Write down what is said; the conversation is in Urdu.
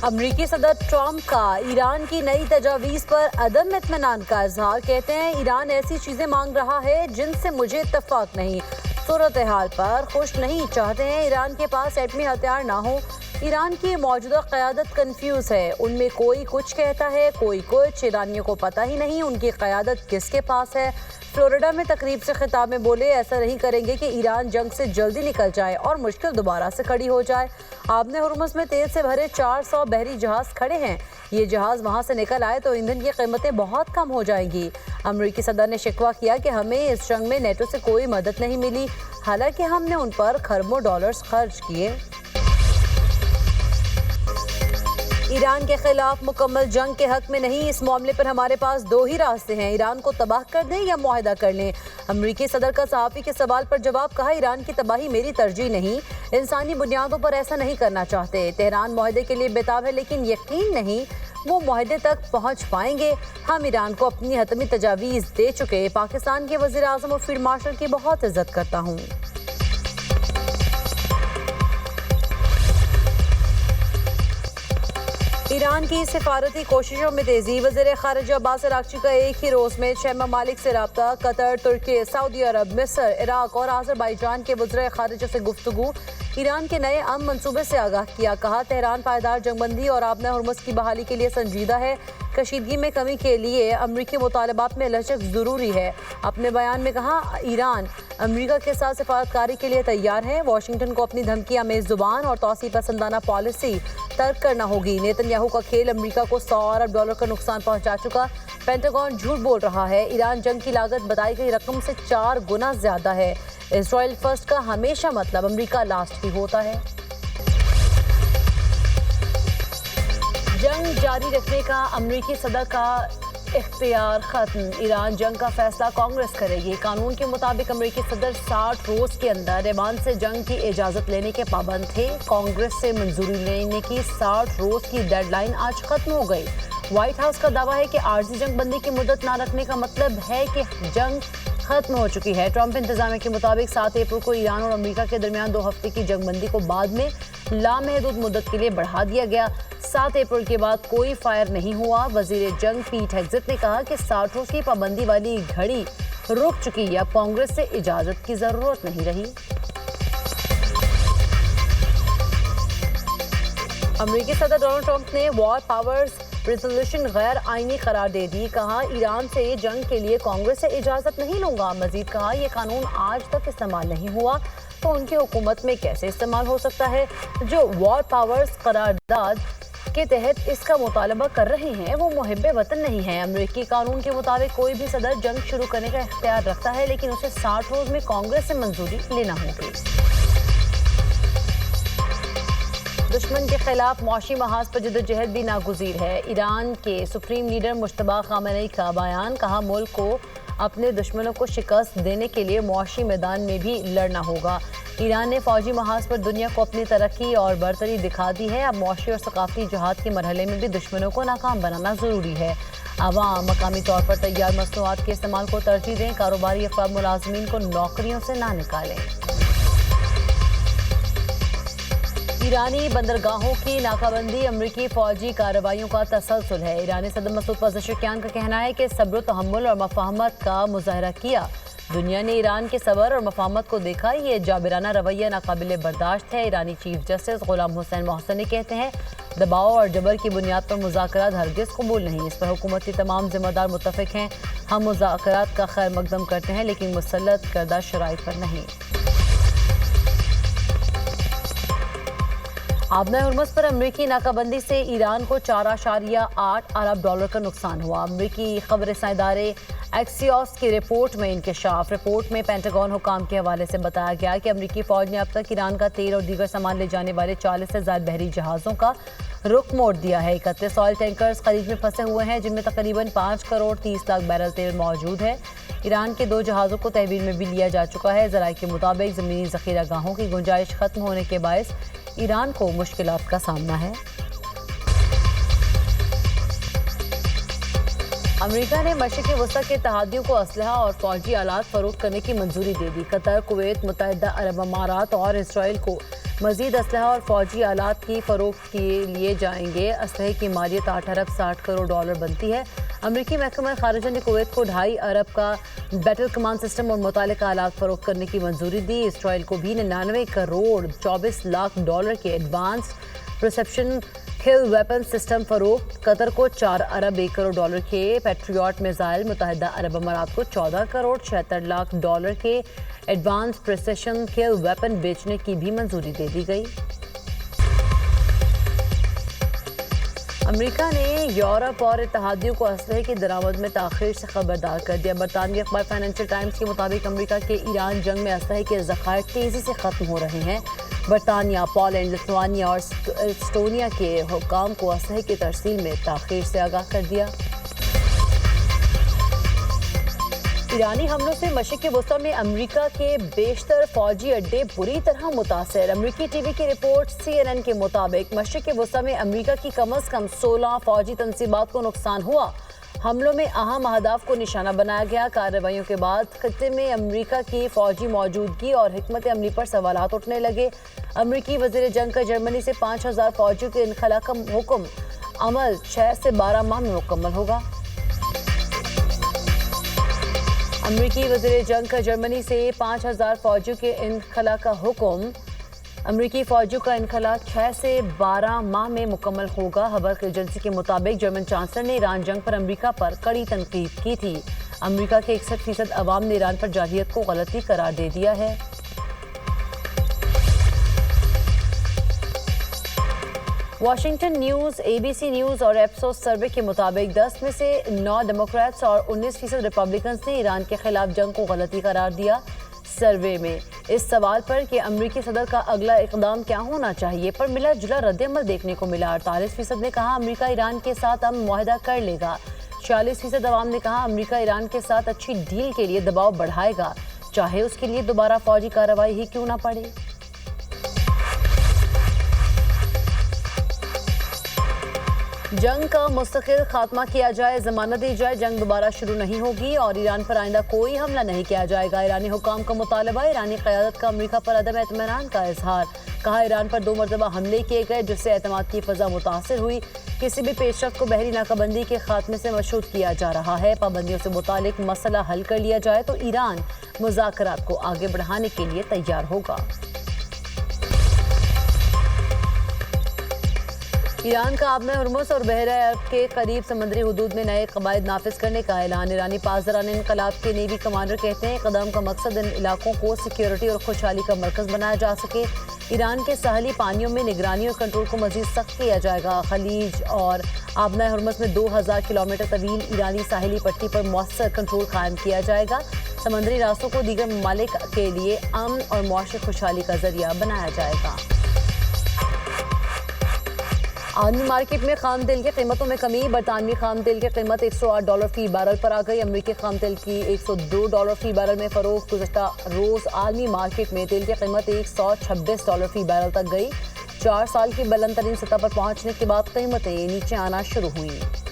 امریکی صدر ٹرمپ کا ایران کی نئی تجاویز پر عدم اطمینان کا اظہار. کہتے ہیں ایران ایسی چیزیں مانگ رہا ہے جن سے مجھے اتفاق نہیں. صورتحال پر خوش نہیں. چاہتے ہیں ایران کے پاس ایٹمی ہتھیار نہ ہو. ایران کی موجودہ قیادت کنفیوز ہے. ان میں کوئی کچھ کہتا ہے کوئی کچھ. ایرانیوں کو پتہ ہی نہیں ان کی قیادت کس کے پاس ہے. فلوریڈا میں تقریب سے خطاب میں بولے ایسا نہیں کریں گے کہ ایران جنگ سے جلدی نکل جائے اور مشکل دوبارہ سے کھڑی ہو جائے. آبِ ہرمز میں تیل سے بھرے 400 بحری جہاز کھڑے ہیں. یہ جہاز وہاں سے نکل آئے تو ایندھن کی قیمتیں بہت کم ہو جائیں گی. امریکی صدر نے شکوہ کیا کہ ہمیں اس جنگ میں نیٹو سے کوئی مدد نہیں ملی حالانکہ ہم نے ان پر کھربوں ڈالرز خرچ کیے. ایران کے خلاف مکمل جنگ کے حق میں نہیں. اس معاملے پر ہمارے پاس دو ہی راستے ہیں. ایران کو تباہ کر دیں یا معاہدہ کر لیں. امریکی صدر کا صحافی کے سوال پر جواب. کہا ایران کی تباہی میری ترجیح نہیں. انسانی بنیادوں پر ایسا نہیں کرنا چاہتے. تہران معاہدے کے لیے بےتاب ہے لیکن یقین نہیں وہ معاہدے تک پہنچ پائیں گے. ہم ایران کو اپنی حتمی تجاویز دے چکے. پاکستان کے وزیر اعظم اور فیلڈ مارشل کی بہت عزت کرتا ہوں. ایران کی سفارتی کوششوں میں تیزی. وزیر خارجہ عباس اراغچی کا ایک ہی روز میں 6 ممالک سے رابطہ. قطر، ترکی، سعودی عرب، مصر، عراق اور آذربائیجان کے وزرائے خارجہ سے گفتگو. ایران کے نئے امن منصوبے سے آگاہ کیا. کہا تہران پائیدار جنگ بندی اور آبِ ہرمز کی بحالی کے لیے سنجیدہ ہے. کشیدگی میں کمی کے لیے امریکی مطالبات میں لچک ضروری ہے. اپنے بیان میں کہا ایران امریکہ کے ساتھ سفارتکاری کے لیے تیار ہے. واشنگٹن کو اپنی دھمکی آمیز زبان اور توسیع پسندانہ پالیسی ترک کرنا ہوگی. نیتن یاہو کا کھیل امریکہ کو $100 ارب کا نقصان پہنچا چکا. پینٹاگون جھوٹ بول رہا ہے. ایران جنگ کی لاگت بتائی گئی رقم سے 4 گنا زیادہ ہے. اسرائیل فرسٹ کا ہمیشہ مطلب امریکہ لاسٹ ہی ہوتا ہے. جنگ جاری رکھنے کا امریکی صدر کا اختیار ختم. ایران جنگ کا فیصلہ کانگریس کرے گی. قانون کے مطابق امریکی صدر 60 روز کے اندر ایران سے جنگ کی اجازت لینے کے پابند تھے. کانگریس سے منظوری لینے کی 60 روز کی ڈیڈ لائن آج ختم ہو گئی. وائٹ ہاؤس کا دعویٰ ہے کہ عارضی جنگ بندی کی مدت نہ رکھنے کا مطلب ہے کہ جنگ ختم ہو چکی ہے. ٹرمپ انتظامیہ کے مطابق 7 اپریل کو ایران اور امریکہ کے درمیان 2 ہفتے کی جنگ بندی کو بعد میں لامحدود مدت کے لیے بڑھا دیا گیا. 7 اپریل کے بعد کوئی فائر نہیں ہوا. وزیر جنگ پیٹ ہیگزٹ نے کہا کہ 60 روز کی پابندی والی گھڑی رک چکی ہے. اب کانگریس سے اجازت کی ضرورت نہیں رہی. امریکی صدر ڈونلڈ ٹرمپ نے وار پاورز ریزولوشن غیر آئینی قرار دے دی. کہا ایران سے جنگ کے لیے کانگریس سے اجازت نہیں لوں گا. مزید کہا یہ قانون آج تک استعمال نہیں ہوا تو ان کی حکومت میں کیسے استعمال ہو سکتا ہے. جو وار پاورز قرارداد کے تحت اس کا مطالبہ کر رہے ہیں وہ محب وطن نہیں ہیں. امریکی قانون کے مطابق کوئی بھی صدر جنگ شروع کرنے کا اختیار رکھتا ہے لیکن اسے 60 روز میں کانگریس سے منظوری لینا ہوگی. دشمن کے خلاف معاشی محاذ پر جدوجہد بھی ناگزیر ہے. ایران کے سپریم لیڈر مجتبی خامنئی کا بیان. کہا ملک کو اپنے دشمنوں کو شکست دینے کے لیے معاشی میدان میں بھی لڑنا ہوگا. ایران نے فوجی محاذ پر دنیا کو اپنی ترقی اور برتری دکھا دی ہے. اب معاشی اور ثقافتی جہاد کے مرحلے میں بھی دشمنوں کو ناکام بنانا ضروری ہے. عوام مقامی طور پر تیار مصنوعات کے استعمال کو ترجیح دیں. کاروباری افراد ملازمین کو نوکریوں سے نہ نکالیں. ایرانی بندرگاہوں کی ناکہ بندی امریکی فوجی کارروائیوں کا تسلسل ہے. ایرانی صدر مسعود پزشکیان کا کہنا ہے کہ صبر و تحمل اور مفاہمت کا مظاہرہ کیا. دنیا نے ایران کے صبر اور مفاہمت کو دیکھا. یہ جابرانہ رویہ ناقابل برداشت ہے. ایرانی چیف جسٹس غلام حسین محسنی کہتے ہیں دباؤ اور جبر کی بنیاد پر مذاکرات ہرگز قبول نہیں. اس پر حکومتی تمام ذمہ دار متفق ہیں. ہم مذاکرات کا خیر مقدم کرتے ہیں لیکن مسلط کردہ شرائط پر نہیں. آبِ ہرمز پر امریکی ناکہ بندی سے ایران کو $4.8 ارب کا نقصان ہوا. امریکی خبر رساں ادارے ایکسیوس کی رپورٹ میں انکشاف. رپورٹ میں پینٹاگون حکام کے حوالے سے بتایا گیا کہ امریکی فوج نے اب تک ایران کا تیل اور دیگر سامان لے جانے والے 40 سے زائد بحری جہازوں کا رخ موڑ دیا ہے. 31 آئل ٹینکرز خلیج میں پھنسے ہوئے ہیں جن میں تقریباً 5 کروڑ 30 لاکھ بیرل تیل موجود ہے. ایران کے 2 جہازوں کو تحویل میں بھی لیا جا چکا ہے. ذرائع کے مطابق زمینی ذخیرہ گاہوں کی گنجائش ختم ہونے کے باعث ایران کو مشکلات کا سامنا ہے. امریکہ نے مشرق وسطی کے اتحادیوں کو اسلحہ اور فوجی آلات فروخت کرنے کی منظوری دے دی. قطر، کویت، متحدہ عرب امارات اور اسرائیل کو مزید اسلحہ اور فوجی آلات کی فروخت کے لیے جائیں گے. اسلحے کی مالیت 8 ارب 60 کروڑ ڈالر بنتی ہے. امریکی محکمہ خارجہ نے کویت کو 2.5 ارب کا بیٹل کمانڈ سسٹم اور متعلقہ آلات فروخت کرنے کی منظوری دی. اسرائیل کو بھی 99 کروڑ 24 لاکھ ڈالر کے ایڈوانسڈ پرسیپشن کل ویپن سسٹم فروخت. قطر کو 4 ارب 1 کروڑ ڈالر کے پیٹریوٹ میزائل. متحدہ عرب امارات کو 14 کروڑ 76 لاکھ ڈالر کے ایڈوانس پریسیشن کل ویپن بیچنے کی بھی منظوری دے دی گئی. امریکہ نے یورپ اور اتحادیوں کو اسلحے کی درآمد میں تاخیر سے خبردار کر دیا. برطانوی اخبار فائنینشل ٹائمز کے مطابق امریکہ کے ایران جنگ میں اسلحے کے ذخائر تیزی سے ختم ہو رہے ہیں. برطانیہ، پولینڈ، لتھوانیا اور اسٹونیا کے حکام کو اسلحے کی ترسیل میں تاخیر سے آگاہ کر دیا. ایرانی حملوں سے مشرق وسطی میں امریکہ کے بیشتر فوجی اڈے بری طرح متاثر. امریکی ٹی وی کی رپورٹ CNN کے مطابق مشرق وسطی میں امریکہ کی کم از کم 16 فوجی تنصیبات کو نقصان ہوا. حملوں میں اہم اہداف کو نشانہ بنایا گیا. کارروائیوں کے بعد خطے میں امریکہ کی فوجی موجودگی اور حکمت عملی پر سوالات اٹھنے لگے. امریکی وزیر جنگ کا جرمنی سے 5000 فوجیوں کے انخلا کا حکم عمل 6 سے 12 ماہ میں مکمل ہوگا. امریکی وزیر جنگ کا جرمنی سے 5000 فوجیوں کے انخلا کا حکم. امریکی فوجیوں کا انخلا 6 سے 12 ماہ میں مکمل ہوگا. خبر ایجنسی کے مطابق جرمن چانسلر نے ایران جنگ پر امریکہ پر کڑی تنقید کی تھی. امریکہ کے 61% عوام نے ایران پر جارحیت کو غلطی قرار دے دیا ہے. واشنگٹن نیوز، ABC نیوز اور ایپسوس سروے کے مطابق 10 میں سے 9 ڈیموکریٹس اور 19% ریپبلکنز نے ایران کے خلاف جنگ کو غلطی قرار دیا. سروے میں اس سوال پر کہ امریکی صدر کا اگلا اقدام کیا ہونا چاہیے پر ملا جلا رد عمل دیکھنے کو ملا. 48% نے کہا امریکہ ایران کے ساتھ امن معاہدہ کر لے گا. 46% عوام نے کہا امریکہ ایران کے ساتھ اچھی ڈیل کے لیے دباؤ بڑھائے گا، چاہے اس کے لیے دوبارہ فوجی کارروائی ہی کیوں نہ پڑے. جنگ کا مستقل خاتمہ کیا جائے، ضمانت دی جائے جنگ دوبارہ شروع نہیں ہوگی اور ایران پر آئندہ کوئی حملہ نہیں کیا جائے گا. ایرانی حکام کا مطالبہ. ایرانی قیادت کا امریکہ پر عدم اطمینان کا اظہار. کہا ایران پر 2 مرتبہ حملے کیے گئے جس سے اعتماد کی فضا متاثر ہوئی. کسی بھی پیش رفت کو بحری ناکہ بندی کے خاتمے سے مشروط کیا جا رہا ہے. پابندیوں سے متعلق مسئلہ حل کر لیا جائے تو ایران مذاکرات کو آگے بڑھانے کے لیے تیار ہوگا. ایران کا آبِ ہرمز اور بحیرہ عرب کے قریب سمندری حدود میں نئے قواعد نافذ کرنے کا اعلان. ایرانی پاسداران انقلاب کے نیوی کمانڈر کہتے ہیں اقدام کا مقصد ان علاقوں کو سیکیورٹی اور خوشحالی کا مرکز بنایا جا سکے. ایران کے ساحلی پانیوں میں نگرانی اور کنٹرول کو مزید سخت کیا جائے گا. خلیج اور آبِ ہرمز میں 2000 کلومیٹر طویل ایرانی ساحلی پٹی پر مؤثر کنٹرول قائم کیا جائے گا. سمندری راستوں کو دیگر ممالک کے لیے امن اور معاشی خوشحالی کا ذریعہ بنایا جائے گا. عالمی مارکیٹ میں خام تیل کی قیمتوں میں کمی. برطانوی خام تیل کی قیمت $108 فی بیرل پر آ گئی. امریکی خام تیل کی $102 فی بیرل میں فروخت. گزشتہ روز عالمی مارکیٹ میں تیل کی قیمت $126 فی بیرل تک گئی. 4 سال کی بلند ترین سطح پر پہنچنے کے بعد قیمتیں نیچے آنا شروع ہوئیں.